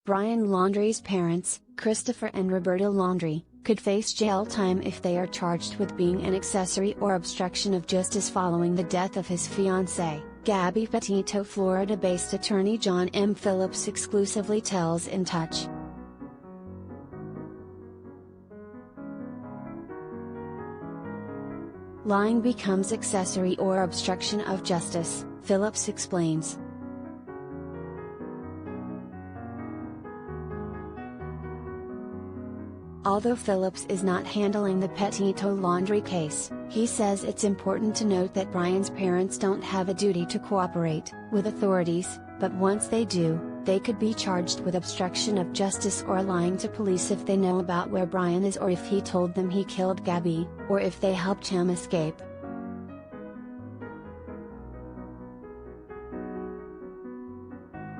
Brian Laundrie's parents, Christopher and Roberta Laundrie, could face jail time if they are charged with being an accessory or obstruction of justice following the death of his fiancée, Gabby Petito. Florida-based attorney John M. Phillips exclusively tells In Touch. Lying becomes accessory or obstruction of justice, Phillips explains. Although Phillips is not handling the Petito Laundrie case, he says it's important to note that Brian's parents don't have a duty to cooperate with authorities, but once they do, they could be charged with obstruction of justice or lying to police if they know about where Brian is, or if he told them he killed Gabby, or if they helped him escape.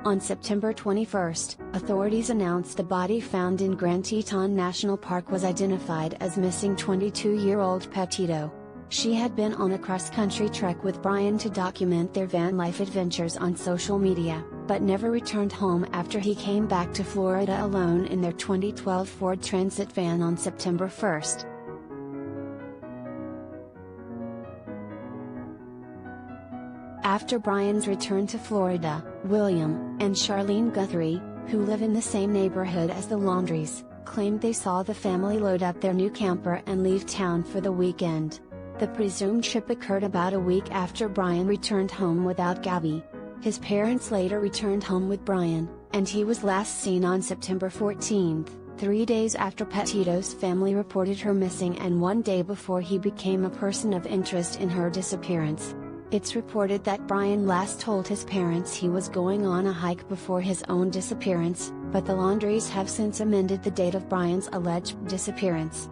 On September 21, authorities announced the body found in Grand Teton National Park was identified as missing 22-year-old Petito. She had been on a cross-country trek with Brian to document their van life adventures on social media, but never returned home after he came back to Florida alone in their 2012 Ford Transit van on September 1. After Brian's return to Florida, William and Charlene Guthrie, who live in the same neighborhood as the Laundries, claimed they saw the family load up their new camper and leave town for the weekend. The presumed trip occurred about a week after Brian returned home without Gabby. His parents later returned home with Brian, and he was last seen on September 14, 3 days after Petito's family reported her missing and 1 day before he became a person of interest in her disappearance. It's reported that Brian last told his parents he was going on a hike before his own disappearance, but the Laundries have since amended the date of Brian's alleged disappearance.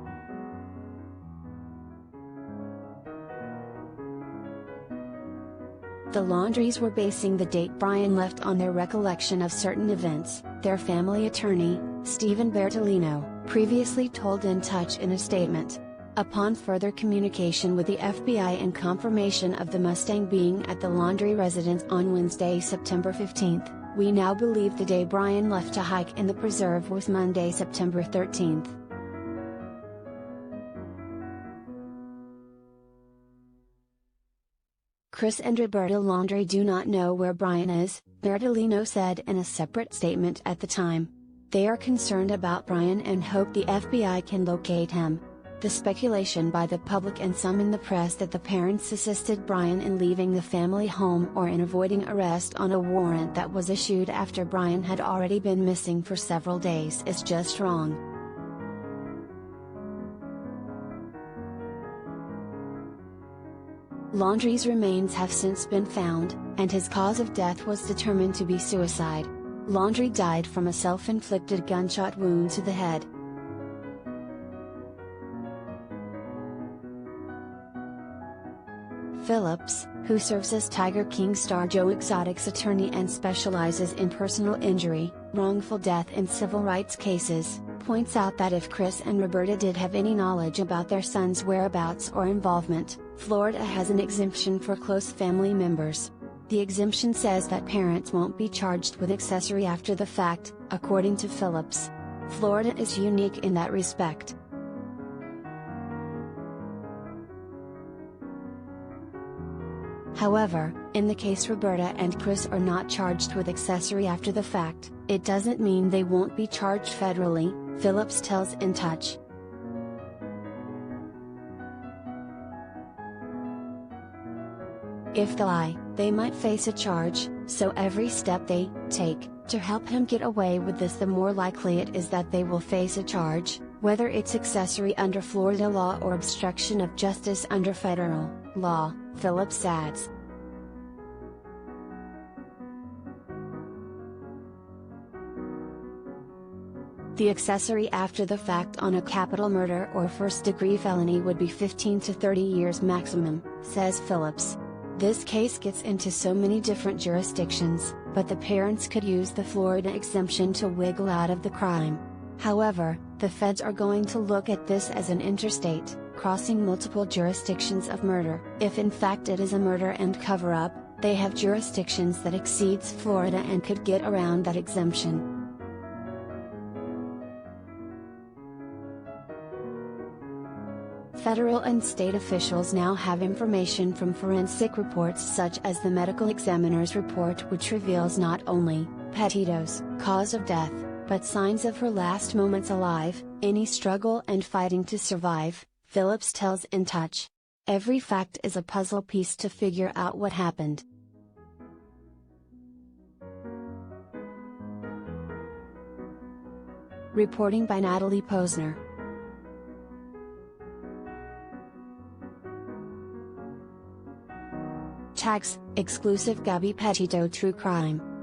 The Laundries were basing the date Brian left on their recollection of certain events, their family attorney, Stephen Bertolino, previously told In Touch in a statement. Upon further communication with the FBI and confirmation of the Mustang being at the Laundrie residence on Wednesday, September 15, we now believe the day Brian left to hike in the preserve was Monday, September 13. Chris and Roberta Laundrie do not know where Brian is, Bertolino said in a separate statement at the time. They are concerned about Brian and hope the FBI can locate him. The speculation by the public and some in the press that the parents assisted Brian in leaving the family home or in avoiding arrest on a warrant that was issued after Brian had already been missing for several days is just wrong. Laundrie's remains have since been found, and his cause of death was determined to be suicide. Laundrie died from a self-inflicted gunshot wound to the head. Phillips, who serves as Tiger King star Joe Exotic's attorney and specializes in personal injury, wrongful death and civil rights cases, points out that if Chris and Roberta did have any knowledge about their son's whereabouts or involvement, Florida has an exemption for close family members. The exemption says that parents won't be charged with accessory after the fact, according to Phillips. Florida is unique in that respect. However, in the case Roberta and Chris are not charged with accessory after the fact, it doesn't mean they won't be charged federally, Phillips tells In Touch. If they lie, they might face a charge, so every step they take to help him get away with this, the more likely it is that they will face a charge, whether it's accessory under Florida law or obstruction of justice under federal law, Phillips adds. The accessory after the fact on a capital murder or first-degree felony would be 15 to 30 years maximum, says Phillips. This case gets into so many different jurisdictions, but the parents could use the Florida exemption to wiggle out of the crime. However, the feds are going to look at this as an interstate, crossing multiple jurisdictions of murder. If in fact it is a murder and cover-up, they have jurisdictions that exceeds Florida and could get around that exemption. Federal and state officials now have information from forensic reports such as the medical examiner's report, which reveals not only Petito's cause of death, but signs of her last moments alive, any struggle and fighting to survive, Phillips tells In Touch. Every fact is a puzzle piece to figure out what happened. Reporting by Natalie Posner. Tags, exclusive Gabby Petito True Crime.